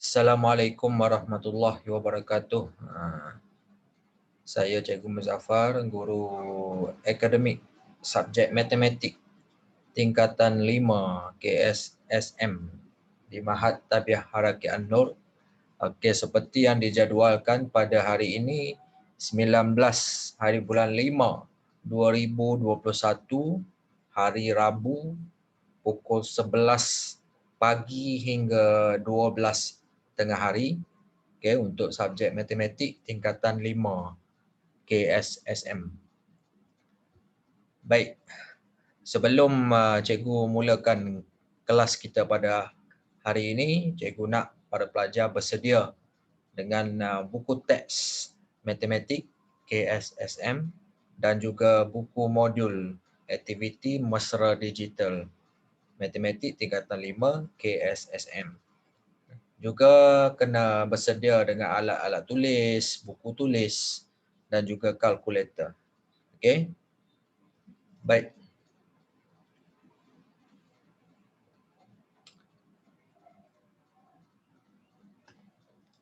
Assalamualaikum warahmatullahi wabarakatuh. Saya Cikgu Muzaffar, guru akademik subjek matematik tingkatan 5 KSSM di Mahat Tabiah Haraki An-Nur. Okey, seperti yang dijadualkan pada hari ini 19 hari bulan 5 2021 hari Rabu pukul 11 pagi hingga 12 tengah hari. Okey, untuk subjek matematik tingkatan 5 KSSM. Baik, sebelum cikgu mulakan kelas kita pada hari ini, cikgu nak para pelajar bersedia dengan buku teks matematik KSSM dan juga buku modul aktiviti mesra digital matematik tingkatan 5 KSSM. Juga kena bersedia dengan alat-alat tulis, buku tulis dan juga kalkulator. Okey. Baik.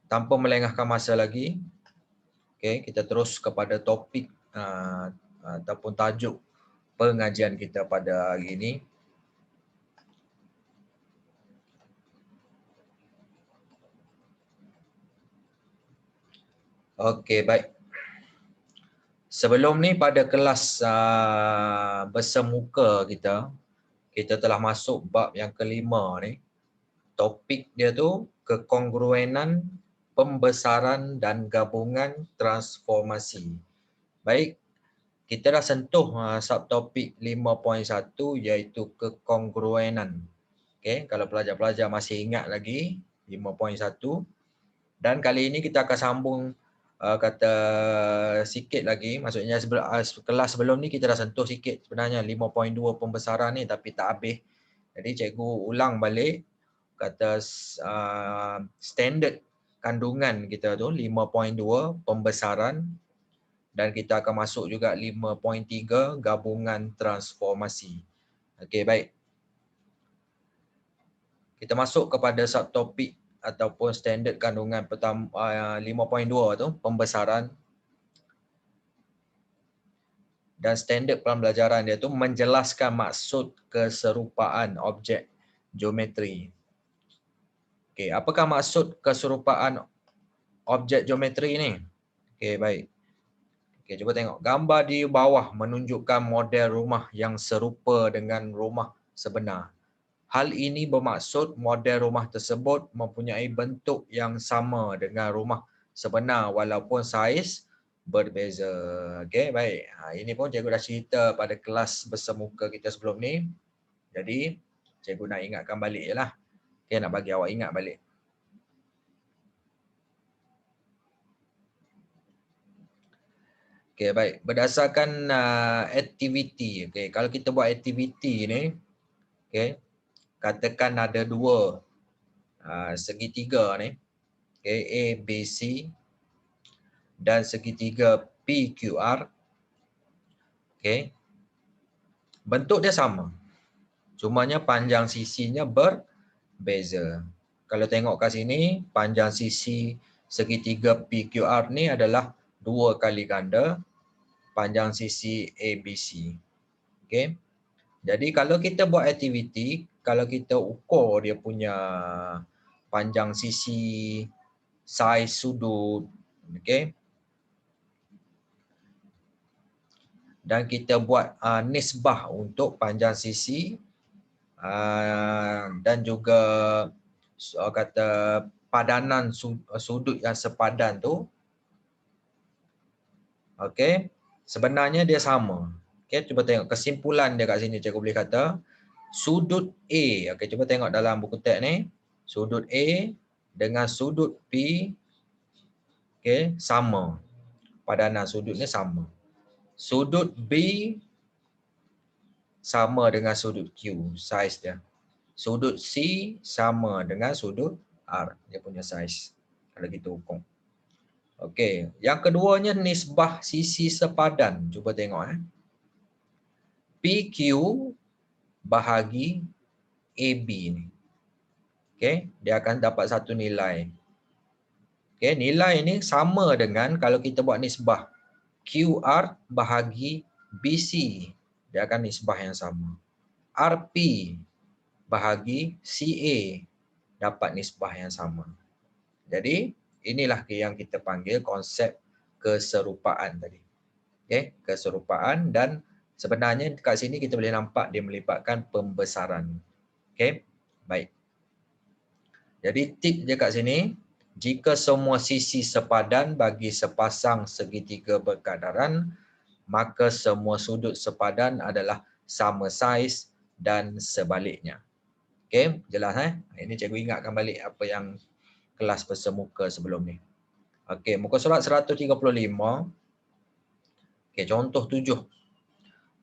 Tanpa melengahkan masa lagi, okey, kita terus kepada topik ataupun tajuk pengajian kita pada hari ini. Okey, baik. Sebelum ni pada kelas bersemuka kita telah masuk bab yang kelima ni. Topik dia tu kekongruenan, pembesaran dan gabungan transformasi. Baik, kita dah sentuh subtopik 5.1 iaitu kekongruenan. Okey, kalau pelajar-pelajar masih ingat lagi 5.1, dan kali ini kita akan sambung kata sikit lagi, maksudnya kelas sebelum ni kita dah sentuh sikit sebenarnya 5.2 pembesaran ni tapi tak habis. Jadi cikgu ulang balik kata standard kandungan kita tu 5.2 pembesaran, dan kita akan masuk juga 5.3 gabungan transformasi. Okey, baik. Kita masuk kepada subtopik ataupun standard kandungan pertama 5.2 tu pembesaran. Dan standard pembelajaran dia tu menjelaskan maksud keserupaan objek geometri. Okey, apakah maksud keserupaan objek geometri ni? Okey, baik. Okey, cuba tengok. Gambar di bawah menunjukkan model rumah yang serupa dengan rumah sebenar. Hal ini bermaksud model rumah tersebut mempunyai bentuk yang sama dengan rumah sebenar walaupun saiz berbeza. Okey, baik. Ini pun cikgu dah cerita pada kelas bersemuka kita sebelum ni. Jadi, cikgu nak ingatkan balik je lah. Okey, nak bagi awak ingat balik. Okey, baik. Berdasarkan aktiviti. Okey, kalau kita buat aktiviti ni, okey, katakan ada dua segitiga ni. Okey, A, B, C dan segitiga PQR. Okey. Bentuk dia sama. Cumanya panjang sisinya berbeza. Kalau tengok kat sini, panjang sisi segitiga PQR ni adalah 2 kali ganda panjang sisi ABC. Okey. Jadi kalau kita buat aktiviti, kalau kita ukur dia punya panjang sisi, saiz sudut, okey, dan kita buat nisbah untuk panjang sisi dan juga kata padanan sudut yang sepadan tu, okey, sebenarnya dia sama. Okey, cuba tengok kesimpulan dia kat sini, cikgu boleh kata sudut A, okey, cuba tengok dalam buku teks ni, sudut A dengan sudut P, okey, sama. Padanan sudutnya sama. Sudut B sama dengan sudut Q, saiz dia. Sudut C sama dengan sudut R, dia punya saiz. Kalau kita ukur. Okey, yang keduanya nisbah sisi sepadan. Cuba tengok PQ bahagi AB ni. Okey, dia akan dapat satu nilai. Okey, nilai ini sama dengan kalau kita buat nisbah QR bahagi BC. Dia akan nisbah yang sama. RP bahagi CA dapat nisbah yang sama. Jadi, inilah yang kita panggil konsep keserupaan tadi. Okey, keserupaan, dan sebenarnya dekat sini kita boleh nampak dia melibatkan pembesaran. Okey, baik. Jadi tip dia kat sini, jika semua sisi sepadan bagi sepasang segitiga berkadaran, maka semua sudut sepadan adalah sama saiz dan sebaliknya. Okey, jelas Ini cikgu ingatkan balik apa yang kelas persemuka sebelum ni. Okey, muka surat 135. Okey, contoh 7.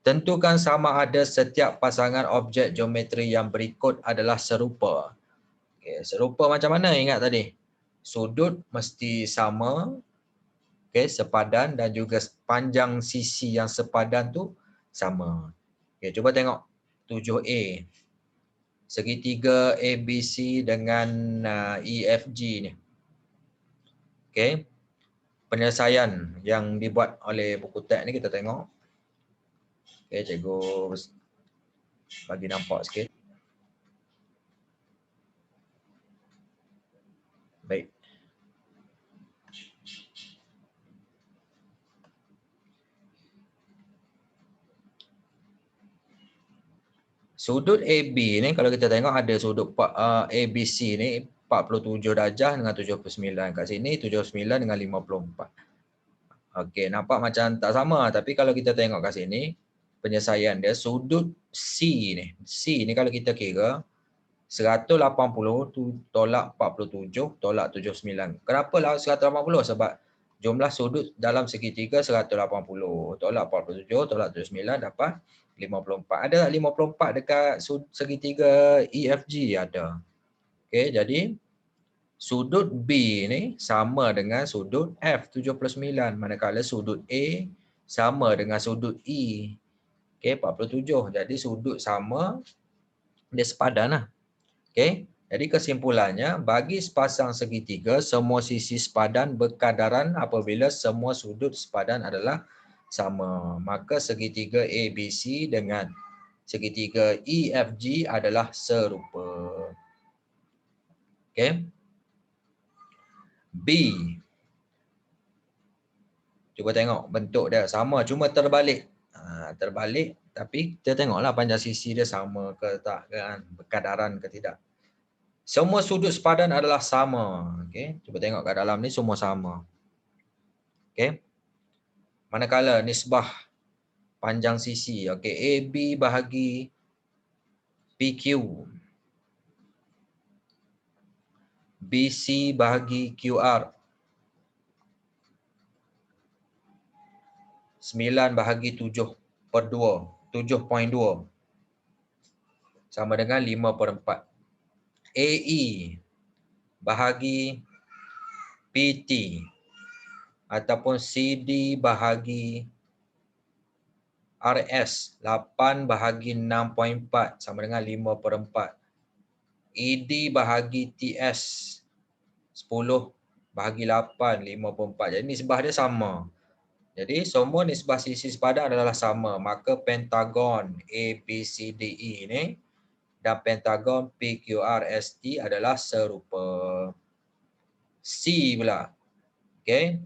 Tentukan sama ada setiap pasangan objek geometri yang berikut adalah serupa. Okay, serupa macam mana ingat tadi? Sudut mesti sama, okay, sepadan, dan juga panjang sisi yang sepadan tu sama. Okay, cuba tengok 7A. Segitiga ABC dengan EFG ni. Okay. Penyelesaian yang dibuat oleh buku teks ni kita tengok. Okay, cikgu bagi nampak sikit. Baik. Sudut AB ni kalau kita tengok ada sudut ABC ni 47 darjah dengan 79. Kat sini 79 dengan 54. Okey, nampak macam tak sama, tapi kalau kita tengok kat sini penyelesaian dia sudut C ni kalau kita kira 180 tu tolak 47 tolak 79. Kenapa lah 180? Sebab jumlah sudut dalam segitiga 180 tolak 47 tolak 79 dapat 54. Ada tak 54 dekat segitiga EFG? Ada. Okey, jadi sudut B ni sama dengan sudut F 79, manakala sudut A sama dengan sudut E. Okey, 47. Jadi sudut sama, dia sepadan lah. Okey. Jadi kesimpulannya, bagi sepasang segitiga, semua sisi sepadan berkadaran apabila semua sudut sepadan adalah sama. Maka segitiga ABC dengan segitiga EFG adalah serupa. Okey. B. Cuba tengok bentuk dia sama, cuma terbalik. Terbalik, tapi kita tengoklah panjang sisi dia sama ke tak, kan? Berkadaran ke tidak. Semua sudut sepadan adalah sama. Okay? Cuba tengok kat dalam ni semua sama. Okay? Manakala nisbah panjang sisi. Okay? AB bahagi PQ. BC bahagi QR. 9 bahagi 7/2. 7.2. Sama dengan 5/4. AE bahagi PT. Ataupun CD bahagi RS 8 bahagi 6.4 sama dengan 5/4. ED bahagi TS 10 bahagi 8 5/4. Jadi nisbah dia sama. Jadi semua nisbah sisi sepadan adalah sama. Maka pentagon ABCDE ni dan pentagon PQRST adalah serupa. C pula. Okey.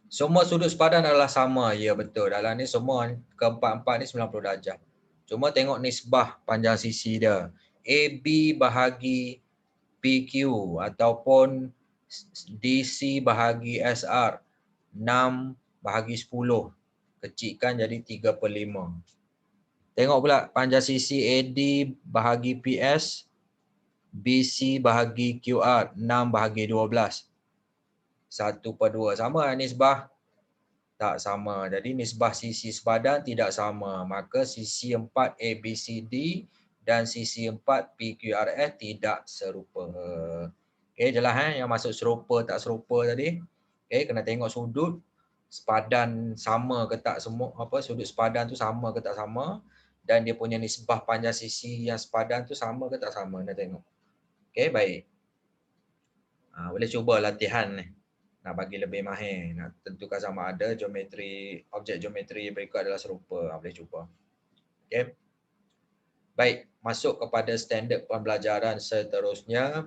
Semua sudut sepadan adalah sama. Ya, betul. Dalam ni semua keempat-empat ni 90 darjah. Cuma tengok nisbah panjang sisi dia. AB bahagi PQ ataupun DC bahagi SR 6 bahagi 10. Kecilkan jadi 3/5. Tengok pula panjang sisi AD bahagi PS, BC bahagi QR 6 bahagi 12. 1/2. Sama nisbah? Tak sama. Jadi nisbah sisi sepadan tidak sama. Maka sisi 4 ABCD dan sisi 4 PQRS tidak serupa. Okey, jelas yang masuk serupa tak serupa tadi. Okey, kena tengok sudut sepadan sama ke tak, semua apa sudut sepadan tu sama ke tak sama, dan dia punya nisbah panjang sisi yang sepadan tu sama ke tak sama, nak tengok. Okey, baik. Boleh cuba latihan ni. Nak bagi lebih mahir, nak tentukan sama ada objek geometri berikut adalah serupa. Boleh cuba. Okey. Baik, masuk kepada standard pembelajaran seterusnya.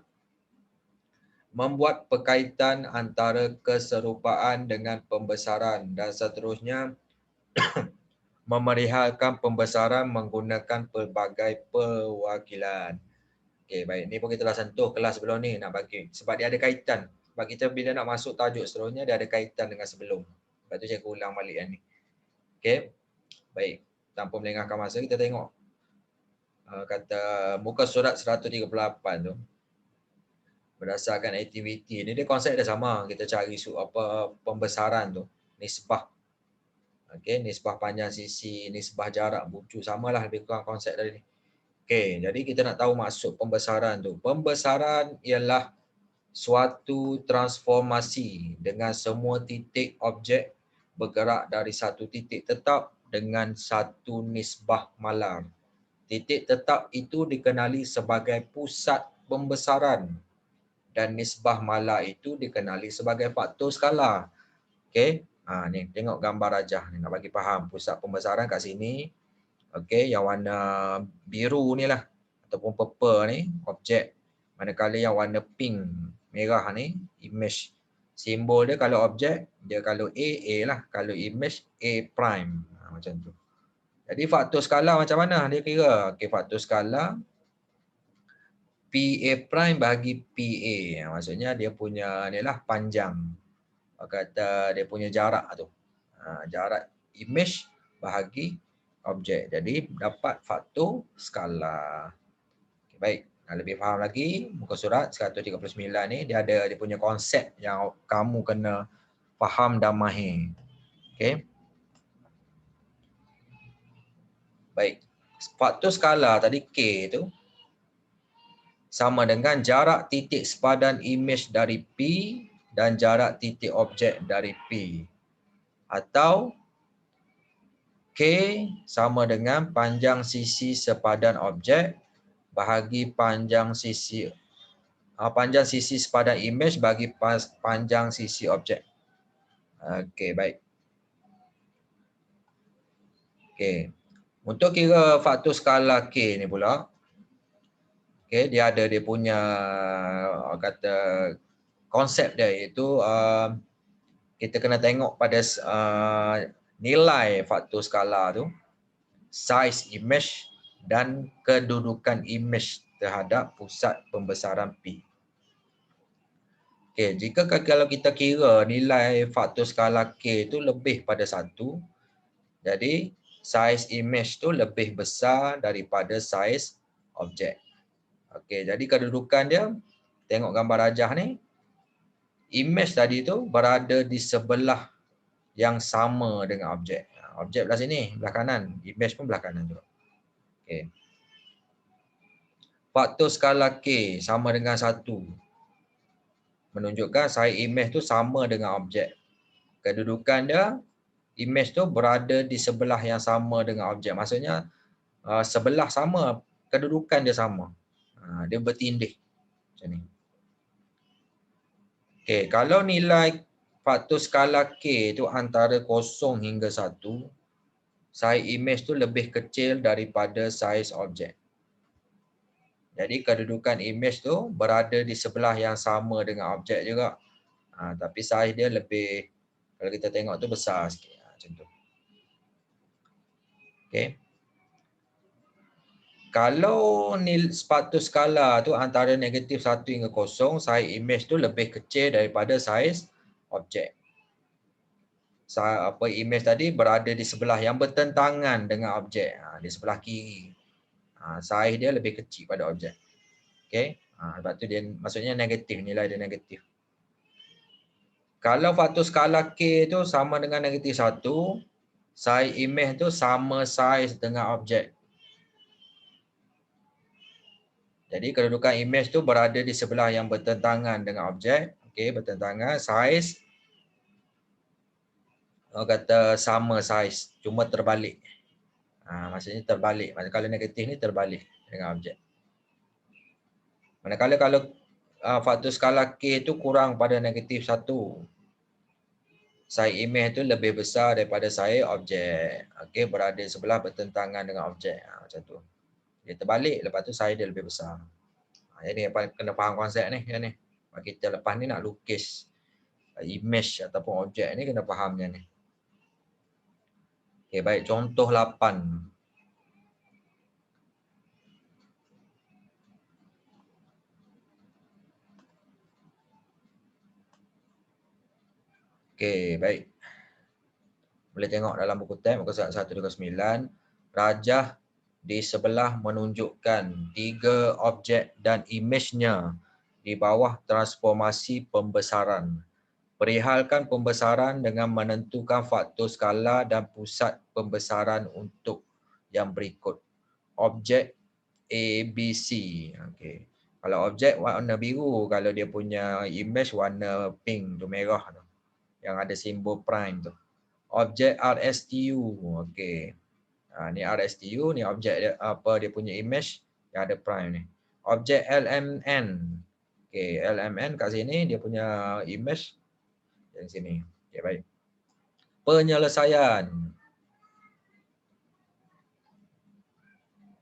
Membuat perkaitan antara keserupaan dengan pembesaran dan seterusnya memerihalkan pembesaran menggunakan pelbagai perwakilan. Okey, baik. Ni pun kita dah sentuh kelas sebelum ni nak bagi. Sebab dia ada kaitan. Sebab kita bila nak masuk tajuk seterusnya, dia ada kaitan dengan sebelum. Sebab tu saya ulang balik yang ni. Okey, baik. Tanpa melengahkan masa, kita tengok. Kata muka surat 138 tu. Berdasarkan aktiviti ni, dia konsep dia sama. Kita cari pembesaran tu. Nisbah. Okey, nisbah panjang sisi, nisbah jarak bucu, samalah lebih kurang konsep tadi ni. Okey, jadi kita nak tahu maksud pembesaran tu. Pembesaran ialah suatu transformasi dengan semua titik objek bergerak dari satu titik tetap dengan satu nisbah malar. Titik tetap itu dikenali sebagai pusat pembesaran dan nisbah malar itu dikenali sebagai faktor skala. Okey. Ni tengok gambar rajah ni nak bagi faham pusat pembesaran kat sini. Okey, yang warna biru ni lah ataupun purple ni objek. Manakala yang warna pink merah ni image. Simbol dia kalau objek dia kalau A lah, kalau image A prime. Macam tu. Jadi faktor skala macam mana dia kira? Okey, faktor skala PA prime bagi PA. Maksudnya dia punya ni lah panjang. Kata dia punya jarak tu. Jarak image bahagi objek. Jadi dapat faktor skala. Okay, baik. Nak lebih faham lagi, muka surat 139 ni dia ada dia punya konsep yang kamu kena faham dan mahir. Okey. Baik. Faktor skala tadi K tu sama dengan jarak titik sepadan image dari P dan jarak titik objek dari P. Atau K sama dengan panjang sisi sepadan objek bahagi panjang sisi sepadan image bagi panjang sisi objek. Okey, baik. Okey. Untuk kira faktor skala K ni pula, okey, dia ada dia punya kata konsep dia iaitu kita kena tengok pada nilai faktor skala tu, size image dan kedudukan image terhadap pusat pembesaran P. Okey, jika kalau kita kira nilai faktor skala K tu lebih pada 1, jadi size image tu lebih besar daripada size objek. Okey, jadi kedudukan dia, tengok gambar rajah ni, image tadi tu berada di sebelah yang sama dengan objek. Objek belah sini, belah kanan. Image pun belah kanan juga. Okay. Faktor skala K sama dengan 1. Menunjukkan size image tu sama dengan objek. Kedudukan dia, image tu berada di sebelah yang sama dengan objek. Maksudnya, sebelah sama, kedudukan dia sama. Dia bertindih. Macam ni. Okay, kalau nilai faktor skala K tu antara 0 hingga 1, size image tu lebih kecil daripada size objek. Jadi kedudukan image tu berada di sebelah yang sama dengan objek juga. Tapi size dia lebih, kalau kita tengok tu besar sikit. Macam tu. Okay. Kalau faktor skala tu antara negatif 1 hingga 0, size image tu lebih kecil daripada size objek. Image tadi berada di sebelah yang bertentangan dengan objek, di sebelah kiri. Size dia lebih kecil pada objek. Okey. Sebab tu dia maksudnya negatif, nilai dia negatif. Kalau faktor skala K tu sama dengan negatif 1, size image tu sama size dengan objek. Jadi kedudukan image tu berada di sebelah yang bertentangan dengan objek. Okey, bertentangan, size kata sama size, cuma terbalik. Maksudnya terbalik. Kalau negatif ni terbalik dengan objek. Manakala kalau faktor skala K itu kurang pada negatif 1, saiz imej tu lebih besar daripada saiz objek. Okey, berada sebelah bertentangan dengan objek. Macam tu. Dia terbalik, lepas tu saiz dia lebih besar. Jadi kena faham konsep ni. Kita lepas ni nak lukis image ataupun objek ni kena faham macam ni. Okey, baik. Contoh 8. Okey, baik. Boleh tengok dalam buku teks muka surat 129. Rajah di sebelah menunjukkan 3 objek dan imejnya di bawah transformasi pembesaran. Perihalkan pembesaran dengan menentukan faktor skala dan pusat pembesaran untuk yang berikut. Objek A, B, C. Okay. Kalau objek warna biru, kalau dia punya image warna pink tu, merah tu. Yang ada simbol prime tu. Objek RSTU. Okay. Ni RSTU, ni objek dia, dia punya image yang ada prime ni. Objek LMN. Okay, LMN kat sini dia punya image yang sini. Okay, baik. Penyelesaian.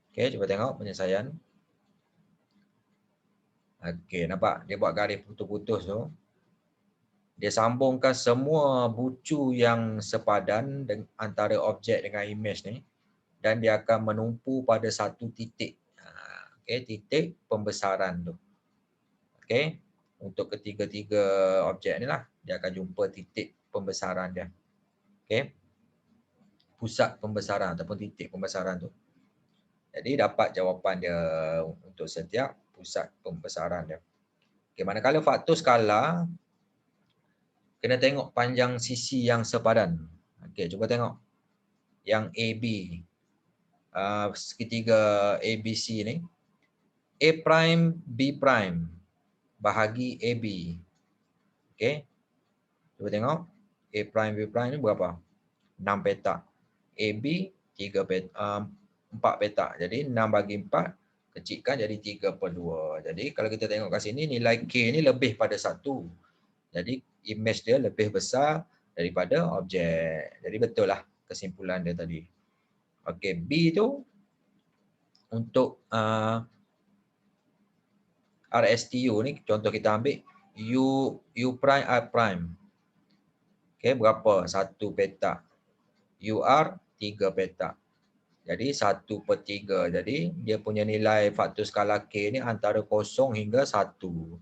Okay, cuba tengok penyelesaian. Okay, nampak? Dia buat garis putus-putus tu. Dia sambungkan semua bucu yang sepadan antara objek dengan image ni. Dan dia akan menumpu pada satu titik. Okay, titik pembesaran tu. Okay, untuk ketiga-tiga objek ni lah. Dia akan jumpa titik pembesaran dia. Okay. Pusat pembesaran ataupun titik pembesaran tu. Jadi dapat jawapan dia untuk setiap pusat pembesaran dia. Okay, manakala faktor skala, kena tengok panjang sisi yang sepadan. Okay, cuba tengok. Yang AB. Segitiga ABC ni. A prime, B prime. Bahagi AB. Okay. Cuba tengok. A prime, B prime ni berapa? 6 petak. AB 3 petak. 4 petak. Jadi 6 bagi 4. Kecilkan jadi 3/2. Jadi kalau kita tengok kat sini, nilai K ni lebih pada 1. Jadi image dia lebih besar daripada objek. Jadi betul lah kesimpulan dia tadi. Okey, B tu untuk RSTU ni, contoh kita ambil U prime, R prime. Okey, berapa? 1 petak. UR 3 petak. Jadi 1/3. Jadi dia punya nilai faktor skala K ni antara 0 hingga 1.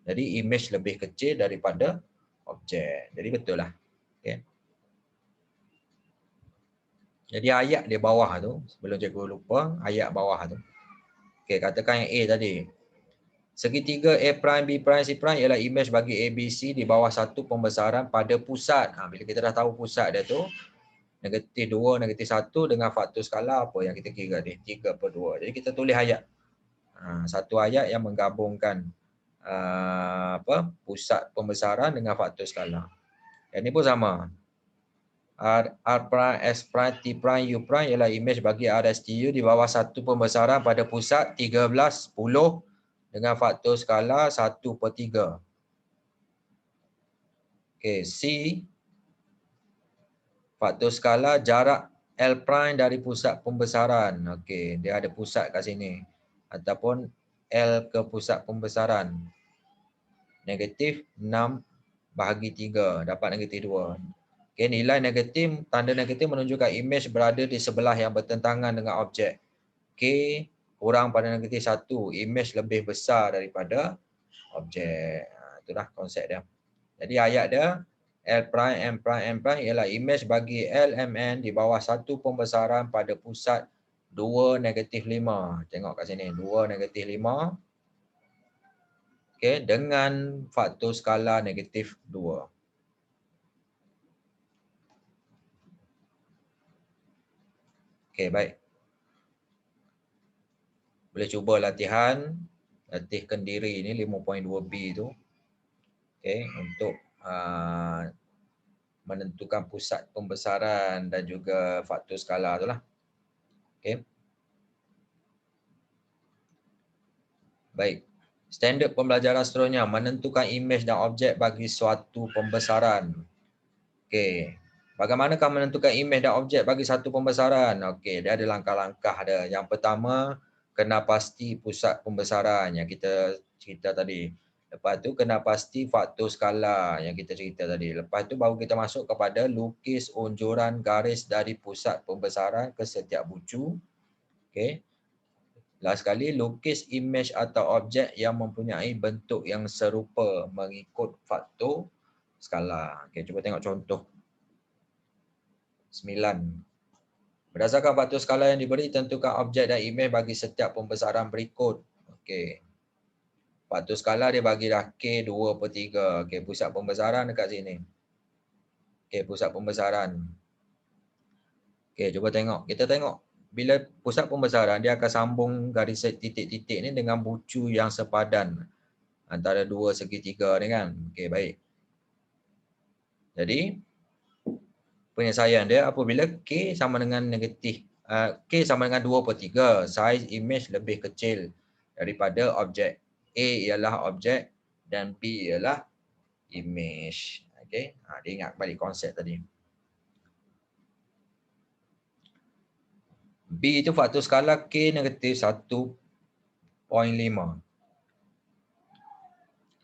Jadi image lebih kecil daripada objek. Jadi betul lah. Okay. Jadi ayat di bawah tu, sebelum cikgu lupa, ayat bawah tu. Okay, katakan yang A tadi. Segitiga A prime, B prime, C prime ialah image bagi ABC di bawah satu pembesaran pada pusat. Bila kita dah tahu pusat dia tu, negatif 2, negatif 1 dengan faktor skala apa yang kita kira ni? 3/2. Jadi kita tulis ayat. Satu ayat yang menggabungkan pusat pembesaran dengan faktor skala. Yang ni pun sama. R prime, S prime, T prime, U prime ialah image bagi RSTU di bawah satu pembesaran pada pusat 13, 10 dengan faktor skala 1/3. Okay, C faktor skala jarak L prime dari pusat pembesaran. Okey, dia ada pusat kat sini. Ataupun L ke pusat pembesaran. Negatif 6 bahagi 3. Dapat negatif 2. Okey, nilai negatif, tanda negatif menunjukkan image berada di sebelah yang bertentangan dengan objek. K kurang pada negatif 1. Image lebih besar daripada objek. Itulah konsep dia. Jadi ayat dia, L prime, M prime, M prime ialah image bagi L, M, N di bawah satu pembesaran pada pusat 2, negatif 5. Tengok kat sini, 2, negatif 5. Okay, dengan faktor skala negatif 2. Okay, baik. Boleh cuba latihan. Latihkan diri ni 5.2B tu. Okay, untuk menentukan pusat pembesaran dan juga faktor skala tu lah. Okey. Baik. Standard pembelajaran seterusnya, menentukan imej dan objek bagi suatu pembesaran. Okey. Bagaimanakah menentukan imej dan objek bagi satu pembesaran? Okey, dia ada langkah-langkah dia. Yang pertama, kena pasti pusat pembesaran yang kita cerita tadi. Lepas tu kena pasti faktor skala yang kita cerita tadi. Lepas tu baru kita masuk kepada lukis unjuran garis dari pusat pembesaran ke setiap bucu. Okey. Last sekali, lukis imej atau objek yang mempunyai bentuk yang serupa mengikut faktor skala. Okey, cuba tengok contoh. 9. Berdasarkan faktor skala yang diberi, tentukan objek dan imej bagi setiap pembesaran berikut. Okey. Faktor skala dia bagi dah K2/3. Okey, pusat pembesaran dekat sini. Okey, pusat pembesaran. Okey, cuba tengok. Kita tengok. Bila pusat pembesaran, dia akan sambung garis titik-titik ni dengan bucu yang sepadan antara dua segitiga ni kan. Okey, baik. Jadi, penyelesaian dia apabila K sama dengan negatif. K sama dengan 2/3, saiz imej lebih kecil daripada objek. A ialah objek dan B ialah imej. Okey, dia ingat balik konsep tadi. B itu faktor skala K negatif 1.5.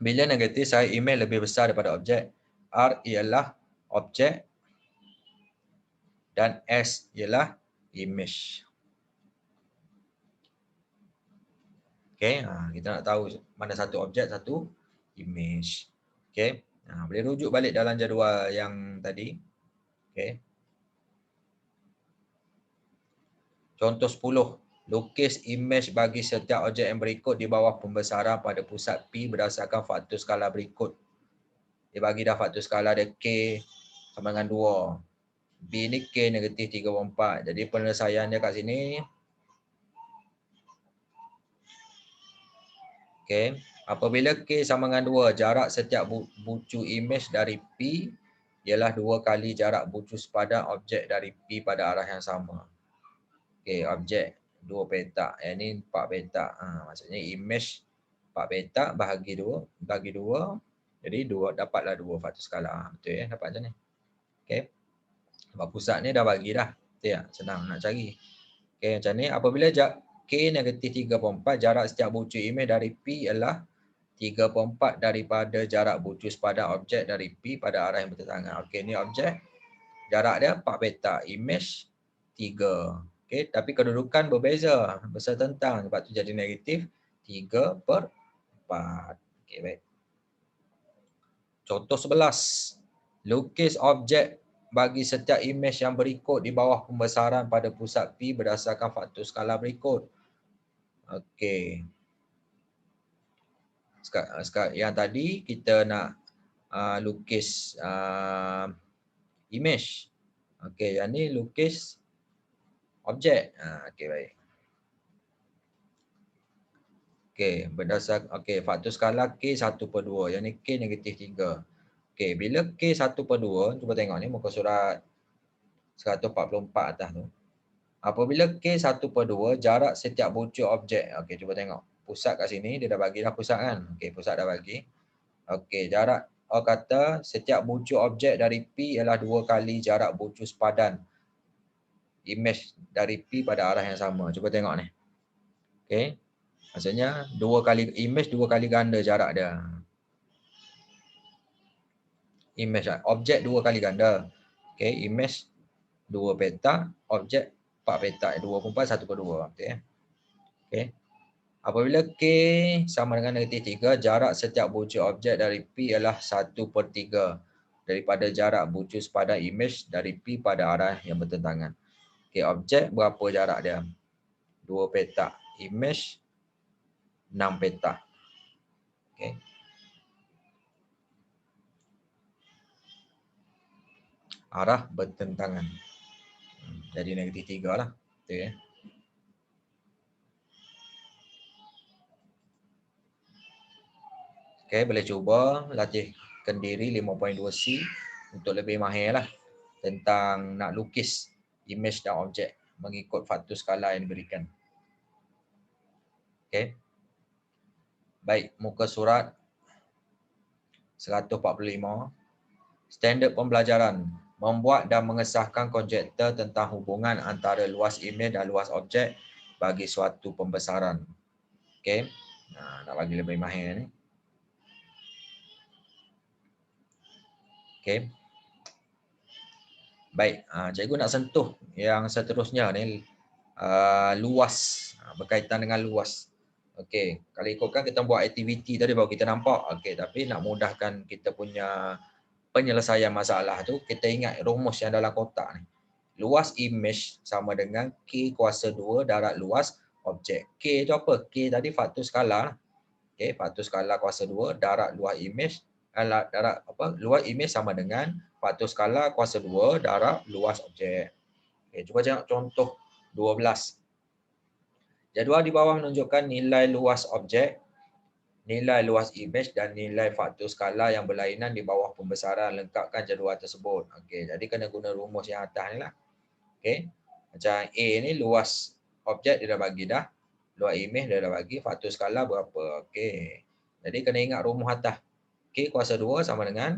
Bila negatif, saiz imej lebih besar daripada objek. R ialah objek dan S ialah imej. Okey, kita nak tahu mana satu objek, satu imej. Okey, boleh rujuk balik dalam jadual yang tadi. Okey. Contoh 10. Lukis imej bagi setiap objek yang berikut di bawah pembesaran pada pusat P berdasarkan faktor skala berikut. Dia bagi dah faktor skala dia K sama dengan 2. B ni K negatif 3/4. Jadi penyelesaian dia kat sini. Okey. Apabila K sama dengan 2, jarak setiap bucu imej dari P ialah 2 kali jarak bucu sepadan objek dari P pada arah yang sama. Okey, objek 2 petak. Yang ni 4 petak. Maksudnya imej 4 petak bahagi 2. Bagi 2. Jadi dapatlah 2 faktor skala. Betul ya? Dapat macam ni. Okey. Sebab pusat ni dah bagi dah. Betul tak? Senang nak cari. Okey, macam ni. Apabila K negatif 3/4, jarak setiap bucu imej dari P ialah 3/4 daripada jarak bucu sepadan objek dari P pada arah yang bertentangan. Okey, ni objek. Jarak dia 4 petak. Imej 3. Okey, tapi kedudukan berbeza. Bersetentang. Sebab tu jadi negatif 3/4. Okey, baik. Contoh 11. Lukis objek bagi setiap imej yang berikut di bawah pembesaran pada pusat P berdasarkan faktor skala berikut. Okey. Sekarang yang tadi kita nak lukis imej. Okey, yang ni lukis objek. Okey, baik. Okey, faktor skala K 1/2. Yang ni K negatif 3. Okey, bila K 1/2, cuba tengok ni muka surat 144 atas tu. Apabila K 1/2, jarak setiap bucu objek. Okey, cuba tengok. Pusat kat sini, dia dah bagi dah pusat kan? Okey, pusat dah bagi. Okey, jarak kata setiap bucu objek dari P ialah 2 kali jarak bucu sepadan imej dari P pada arah yang sama. Cuba tengok ni. Okey. Maksudnya 2 kali imej 2 kali ganda jarak dia. Imej objek 2 kali ganda. Okey, imej 2 petak, objek 4 petak. 2/4 1/2. Okey. Okey. Apabila K sama dengan negatif 3, jarak setiap bucu objek dari P ialah 1/3 daripada jarak bucu sepadan imej dari P pada arah yang bertentangan. Okey, objek berapa jarak dia? 2 petak. Imej 6 petak. Okey. Arah bertentangan. Jadi negatif 3 lah. Betul ya? Okey, boleh cuba latihkan diri 5.2C untuk lebih mahir lah tentang nak lukis imej dan objek. mengikut faktor skala yang diberikan. Okey. Baik, muka surat 145. Standard pembelajaran membuat dan mengesahkan konjektor tentang hubungan antara luas imej dan luas objek bagi suatu pembesaran. Okey. Nak bagi lebih mahir ni. Okey. Baik, cikgu nak sentuh yang seterusnya ni, luas, berkaitan dengan luas. Okey, kalau ikutkan kita buat aktiviti tadi baru kita nampak. Okey, tapi nak mudahkan kita punya penyelesaian masalah tu, kita ingat rumus yang dalam kotak ni. Luas imej sama dengan K kuasa 2 darab luas objek. K tu apa? K tadi faktor skala. Okey, faktor skala kuasa 2 darab luas imej, darab apa? Luas imej sama dengan faktor skala kuasa 2 darab luas objek. Okey, cuba tengok contoh 12. Jadual di bawah menunjukkan nilai luas objek, nilai luas imej dan nilai faktor skala yang berlainan di bawah pembesaran. Lengkapkan jadual tersebut. Okey, jadi kena guna rumus yang atas ni lah. Okey. Macam A ni luas objek dia dah bagi dah. Luas imej dia dah bagi, faktor skala berapa. Okey. Jadi kena ingat rumus atas. K kuasa 2 sama dengan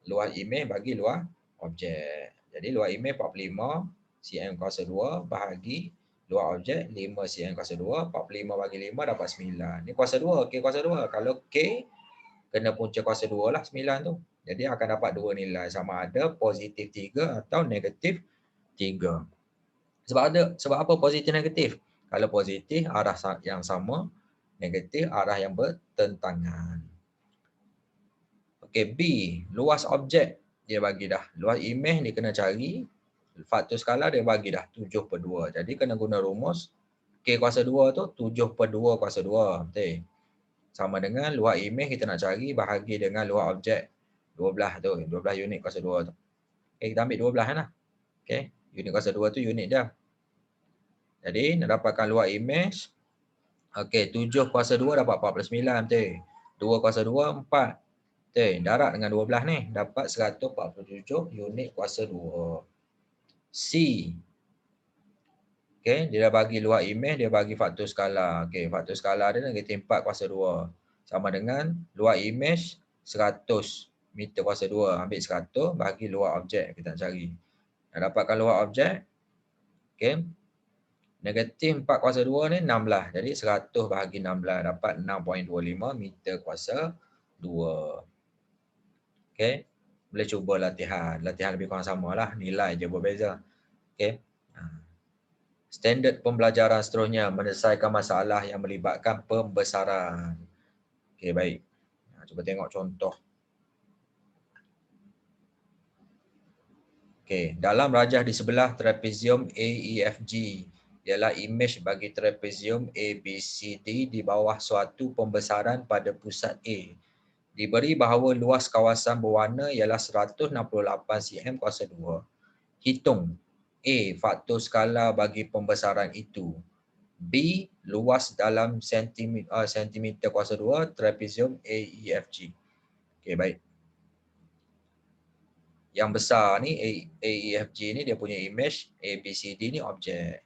luas imej bagi luas objek. Jadi luas imej 45 cm kuasa 2 bahagi luas objek 5 cm kuasa 2. 45 bagi 5 dapat 9. Ni kuasa 2, K kuasa 2. Kalau K kena punca kuasa 2 lah 9 tu. Jadi akan dapat dua nilai sama ada positif 3 atau negatif 3. Sebab apa positif negatif? Kalau positif arah yang sama, negatif arah yang bertentangan. Okey, B, luas objek dia bagi dah. Luas imej dia kena cari. Faktor skala dia bagi dah 7/2. Jadi kena guna rumus K kuasa 2 tu 7/2 kuasa 2. Betul? Sama dengan luas imej kita nak cari bahagi dengan luas objek 12 tu. 12 unit kuasa 2 tu. Okay, kita ambil 12 lah. Okay, unit kuasa 2 tu unit dia. Jadi nak dapatkan luas imej. Okey, 7 kuasa 2 dapat 49. Betul? 2 kuasa 2, 4. Betul? Darab dengan 12 ni. Dapat 147 unit kuasa 2. C. Okey, dia dah bagi luas imej, dia bagi faktor skala. Okey, faktor skala dia negatif 4 kuasa 2. Sama dengan luas imej 100 meter kuasa 2. Ambil 100 bagi luas objek kita nak cari. Nak dapatkan luas objek. Okey. Negatif 4 kuasa 2 ni 16. Jadi 100 bahagi 16 dapat 6.25 meter kuasa 2. Okey. Boleh cuba latihan. Latihan lebih kurang sama lah. Nilai je berbeza. Okey. Standard pembelajaran seterusnya menyelesaikan masalah yang melibatkan pembesaran. Okey, baik. Cuba tengok contoh. Okey, dalam rajah di sebelah trapezium AEFG ialah imej bagi trapezium ABCD di bawah suatu pembesaran pada pusat A. Diberi bahawa luas kawasan berwarna ialah 168 cm kuasa 2. Hitung A, faktor skala bagi pembesaran itu. B, luas dalam sentimeter kuasa 2 trapezium AEFG. Okey, baik. Yang besar ni AEFG ni dia punya imej, ABCD ni objek.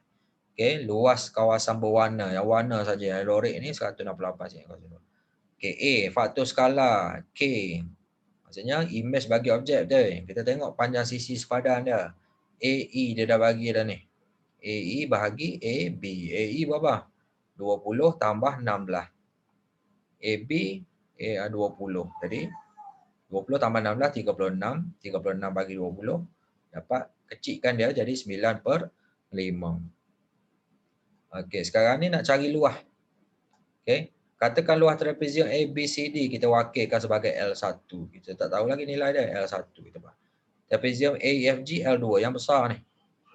Okey, luas kawasan berwarna, yang warna saja yang lorik ni 168 cm kuasa 2. Okey, A, faktor skala K. Maksudnya imej bagi objek betul. Kita tengok panjang sisi sepadan dia. AE dia dah bagi dah ni. AE bahagi AB. AE berapa? 20 tambah 16. AB 20. Jadi 20 tambah 16, 36. 36 bagi 20. Dapat kecilkan dia jadi 9/5. Okey, sekarang ni nak cari luas. Okey. Katakan luas trapezium ABCD kita wakilkan sebagai L1. Kita tak tahu lagi nilai dia L1 kita buat. Trapezium AEFG L2 yang besar ni.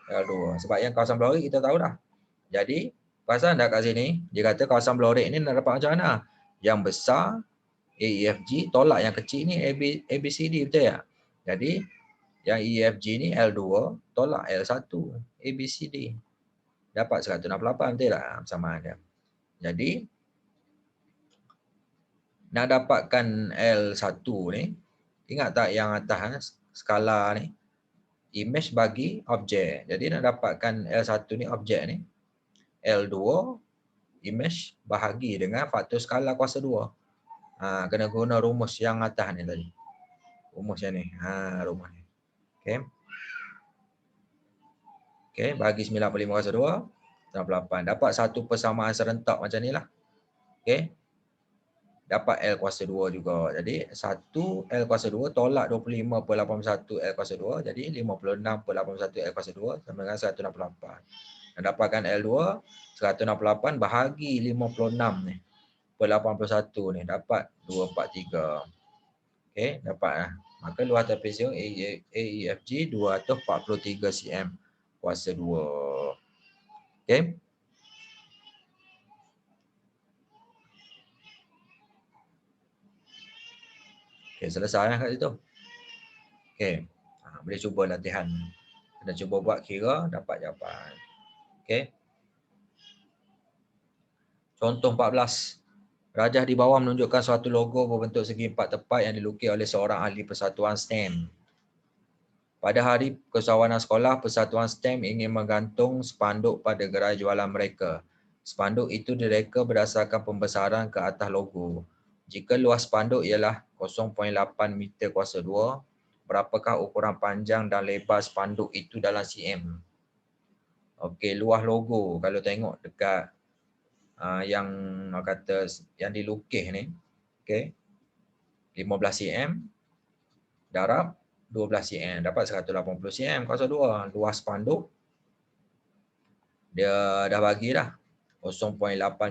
L2. Sebab yang kawasan blorik kita tahu dah. Jadi, perasan dah kat sini, dia kata kawasan blorik ni nak dapat macam mana? Yang besar AEFG tolak yang kecil ni ABCD, betul tak? Jadi, yang EFG ni L2 tolak L1 ABCD. Dapat 168, betul tak? Sama ada. Jadi, nak dapatkan L1 ni, ingat tak yang atas skala ni? image bagi objek. Jadi nak dapatkan L1 ni objek ni, L2 image bahagi dengan faktor skala kuasa 2. Kena guna rumus yang atas ni tadi. Rumus yang ni. Rumus ni. Okey. Okey, bagi 95 kuasa 2, 98. Dapat satu persamaan serentak macam ni lah. Okey. Dapat L kuasa 2 juga. Jadi 1 L kuasa 2 tolak 25/81 L kuasa 2. Jadi 56/81 L kuasa 2 sama dengan 168. Dan dapatkan L2 168 bahagi 56 ni. Per 81 ni dapat 243. Okey, dapat lah. Maka luas trapesium AEFG 243 cm kuasa 2. Okey. Okey, selesai lah kat situ. Okey. Boleh cuba latihan. Kena cuba buat kira dapat jawapan. Okey. Contoh 14. Rajah di bawah menunjukkan suatu logo berbentuk segi empat tepat yang dilukis oleh seorang ahli persatuan STEM. Pada hari kesawanan sekolah, persatuan STEM ingin menggantung spanduk pada gerai jualan mereka. Spanduk itu direka berdasarkan pembesaran ke atas logo. Jika luas spanduk ialah 0.8 meter kuasa 2, berapakah ukuran panjang dan lebar spanduk itu dalam cm? Okey, luas logo kalau tengok dekat yang kata yang dilukis ni, okey, 15 cm darab 12 cm dapat 180 cm kuasa 2. Luas spanduk dia dah bagi dah 0.8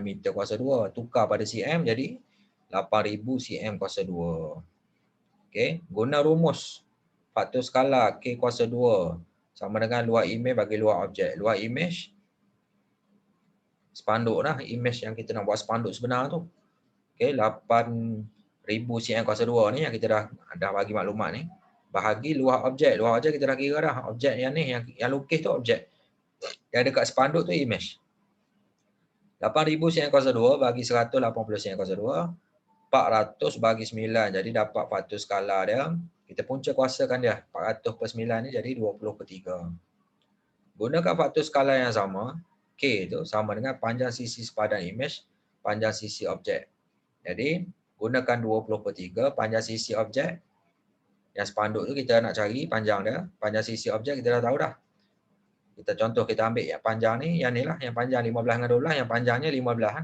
meter kuasa 2, tukar pada cm jadi 8000 cm kuasa 2. Okey, guna rumus faktor skala K kuasa 2 sama dengan luas imej bagi luas objek. Luas imej spanduk lah, imej yang kita nak buat spanduk sebenar tu. Okey, 8000 cm kuasa 2 ni yang kita dah bagi maklumat ni. Bahagi luas objek. Luas objek kita dah kira dah. Objek yang ni, yang lukis tu objek. Yang dekat spanduk tu imej. 8000 cm kuasa 2 bagi 180 cm kuasa 2. 400 bagi 9. Jadi dapat faktor skala dia. Kita punca kuasakan dia. 400 per 9 ni jadi 20/3. Gunakan faktor skala yang sama. K tu sama dengan panjang sisi sepadan imej, panjang sisi objek. Jadi gunakan 20/3 panjang sisi objek. Yang spanduk tu kita nak cari panjang dia. Panjang sisi objek kita dah tahu dah. Kita contoh kita ambil yang panjang ni, yang ni lah. Yang panjang 15 dengan 12, yang panjangnya 15.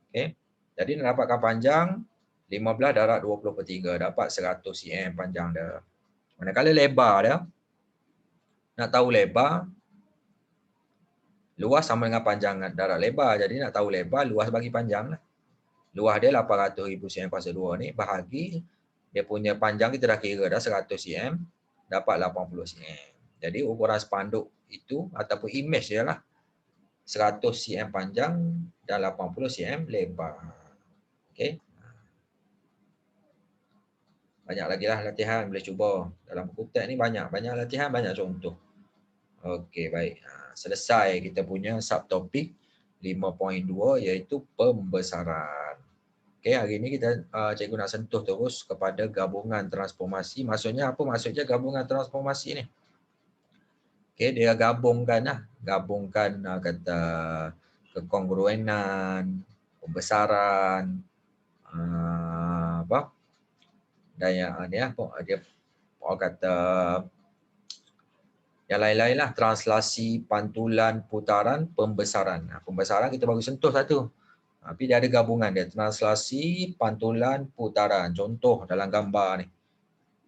Okey. Jadi nak dapatkan panjang 15 darab 20/3. Dapat 100 cm panjang dia. Manakala lebar dia, nak tahu lebar, luas sama dengan panjang darab lebar. Jadi nak tahu lebar, luas bagi panjang lah. Luas dia 800,000 cm kuasa 2 ni bahagi dia punya panjang kita dah kira dah 100 cm, dapat 80 cm. Jadi ukuran spanduk itu ataupun imej dia lah 100 cm panjang dan 80 cm lebar. Okey. Banyak lagi lah latihan boleh cuba. Dalam buku teks ni banyak latihan, banyak contoh. Okey, baik. Selesai kita punya subtopik 5.2 iaitu pembesaran. Okey, hari ni kita cikgu nak sentuh terus kepada gabungan transformasi. Maksudnya apa? Maksudnya gabungan transformasi ni. Okey, dia gabungkan kata kekongruenan, pembesaran, apa? Dan yang dia kata yang lain-lain lah, translasi, pantulan, putaran, pembesaran. Pembesaran kita baru sentuh satu. Tapi dia ada gabungan dia, translasi, pantulan, putaran. Contoh dalam gambar ni.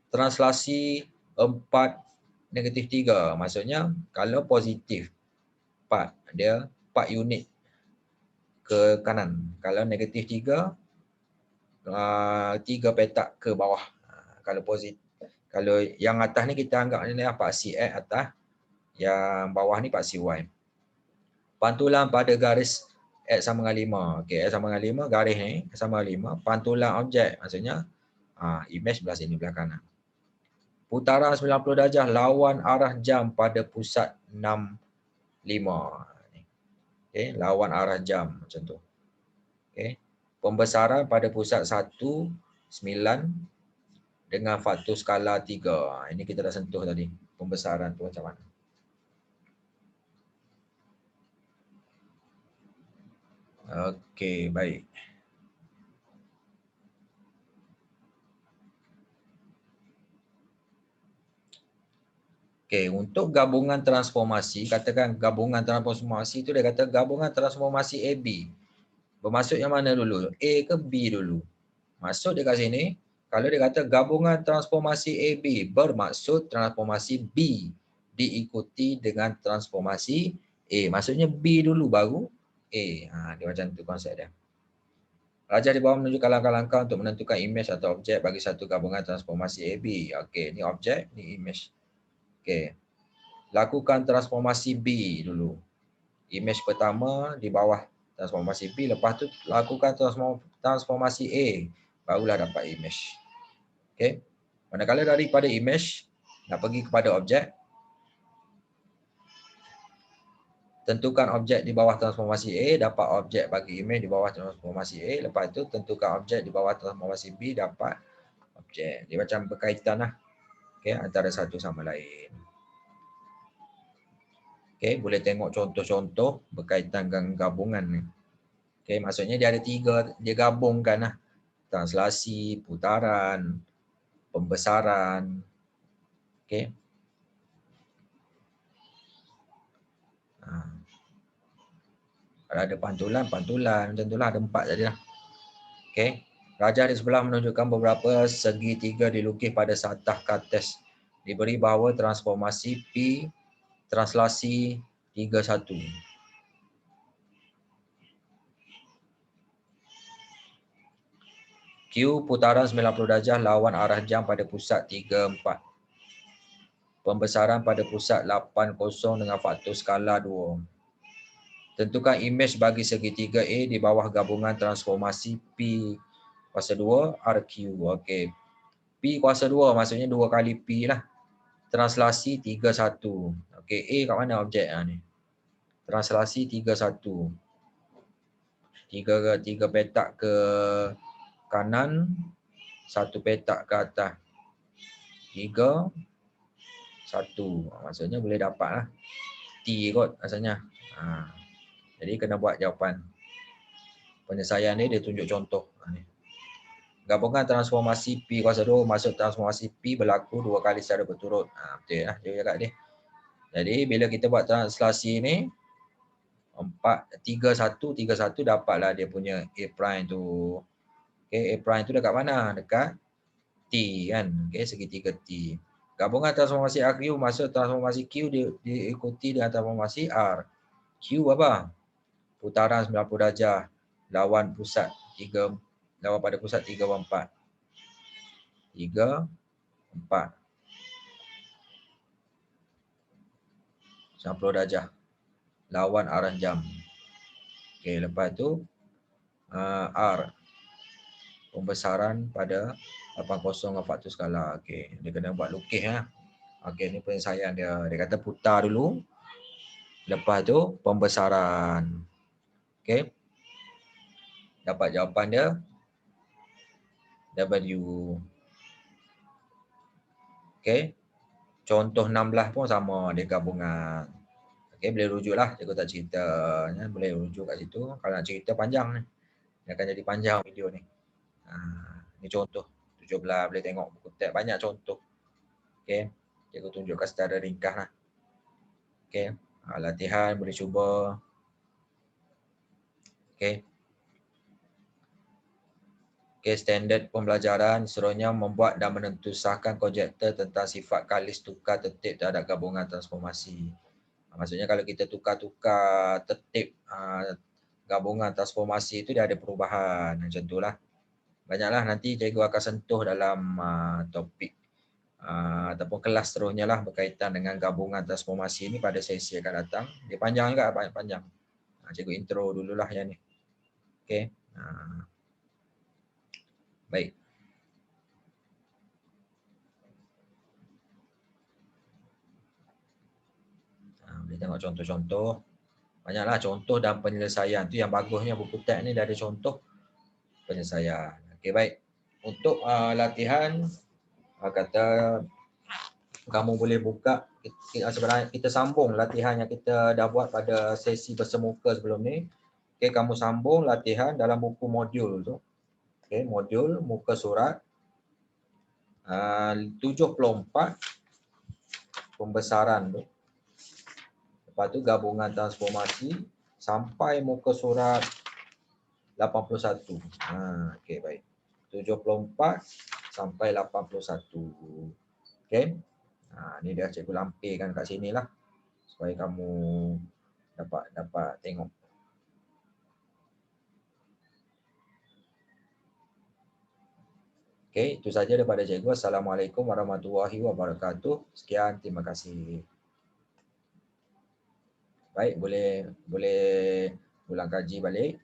Translasi 4-3. Maksudnya kalau positif 4, dia 4 unit ke kanan. Kalau negatif 3, 3 petak ke bawah. Kalau positif. Kalau yang atas ni kita anggap ni Pak CX atas, yang bawah ni Pak CY. Pantulan pada garis X sama dengan 5. Okey, X sama dengan 5, garis ni X sama dengan 5. Pantulan objek maksudnya imej belah sini, belah kanan. Putaran 90 darjah lawan arah jam pada pusat 6, 5. Okey, lawan arah jam macam tu. Okey. Pembesaran pada pusat 1, 9 dengan faktor skala 3. Ini kita dah sentuh tadi. pembesaran tu macam mana. Okey, baik. Okey, untuk gabungan transformasi, katakan gabungan transformasi tu dia kata gabungan transformasi AB. Bermaksud yang mana dulu? A ke B dulu? Maksud dia kat sini, kalau dia kata gabungan transformasi AB bermaksud transformasi B diikuti dengan transformasi A. Maksudnya B dulu baru A. Dia macam tu konsep dia. Raja di bawah menunjukkan langkah-langkah untuk menentukan imej atau objek bagi satu gabungan transformasi AB. Okey, ni objek, ni imej. Okey. Lakukan transformasi B dulu. Imej pertama di bawah transformasi B, lepas tu lakukan transformasi A, barulah dapat imej. Okey. Manakala daripada imej nak pergi kepada objek, tentukan objek di bawah transformasi A, dapat objek bagi imej di bawah transformasi A, lepas tu tentukan objek di bawah transformasi B, dapat objek. Dia macam berkaitan lah. Okey, antara satu sama lain. Okey, boleh tengok contoh-contoh berkaitan dengan gabungan ni. Okey, maksudnya dia ada tiga, dia gabungkan lah. Translasi, putaran, pembesaran. Okey. Kalau ada pantulan, macam tu lah, ada 4 tadi lah. Okey. Rajah di sebelah menunjukkan beberapa segitiga dilukis pada satah kartes. Diberi bahawa transformasi P, translasi 31. Q putaran 90 darjah lawan arah jam pada pusat 34. Pembesaran pada pusat 80 dengan faktor skala 2. Tentukan imej bagi segitiga A di bawah gabungan transformasi P kuasa 2 RQ. Okey. P kuasa 2 maksudnya 2 kali P lah. Translasi 31. Okey, A kat mana objek ni? Translasi 31. 3 petak ke kanan, 1 petak ke atas. 3 1. Maksudnya boleh dapat lah. T kot rasanya. Jadi kena buat jawapan. Penyelesaian ni dia tunjuk contoh. Gabungan transformasi P kuasa 2 maksud transformasi P berlaku 2 kali secara berturut. Betul lah dia cakap dia. Jadi bila kita buat translasi ni 31 dapatlah dia punya A prime tu. Okay, A prime tu dekat mana? Dekat T kan. Okay, segitiga T. Gabungan transformasi RQ maksud transformasi Q diikuti dengan transformasi R. Q apa? Putaran 90 darjah lawan pusat 3, lawan pada pusat 3, 4. 3, 4. 90 darjah lawan arah jam. Okey, lepas tu R pembesaran pada 80 dengan faktor skala. Okey, dia kena buat lukis lah. Okey, ni penyelesaian dia. Dia kata putar dulu. Lepas tu pembesaran. Okey. Dapat jawapan dia W. Okey. Contoh 16 pun sama, dia gabungan. Okey, boleh rujuk lah. Cikgu tak cerita. Boleh rujuk kat situ. Kalau nak cerita panjang ni. Dia akan jadi panjang video ni. Ni contoh 17, boleh tengok buku teks banyak contoh. Okey. Cikgu tunjukkan secara ringkas lah. Okey. Latihan boleh cuba. Okey. Okey, standard pembelajaran seronoknya membuat dan menentusahkan konjektor tentang sifat kalis tukar tertib terhadap gabungan transformasi. Maksudnya kalau kita tukar-tukar tertib gabungan transformasi itu dia ada perubahan. Macam itulah. Banyaklah nanti cikgu akan sentuh dalam topik ataupun kelas seterusnya lah berkaitan dengan gabungan transformasi ini pada sesi akan datang. Dia panjang juga, banyak panjang. Cikgu intro dululah yang ni. Okey. Baik. Boleh tengok contoh-contoh. Banyaklah contoh dan penyelesaian. Tu yang bagusnya buku teks ni dah ada contoh penyelesaian. Okey, baik. Untuk latihan kata kamu boleh buka. Sebenarnya kita sambung latihan yang kita dah buat pada sesi bersemuka sebelum ni. Okey, kamu sambung latihan dalam buku modul tu. Okey, modul muka surat 74 pembesaran tu. Lepas tu gabungan transformasi sampai muka surat 81. Okey, baik. 74 sampai 81. Okey. Ni dah cikgu lampirkan kat sini lah supaya kamu dapat tengok. Okey, itu saja daripada cikgu. Assalamualaikum warahmatullahi wabarakatuh. Sekian, terima kasih. Baik, boleh ulang kaji balik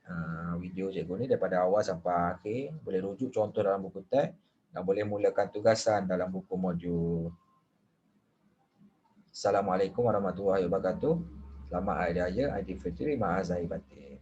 video cikgu ni daripada awal sampai akhir. Boleh rujuk contoh dalam buku teks dan boleh mulakan tugasan dalam buku modul. Assalamualaikum warahmatullahi wabarakatuh. Selamat Hari Raya Aidilfitri, Ma'azahir batin.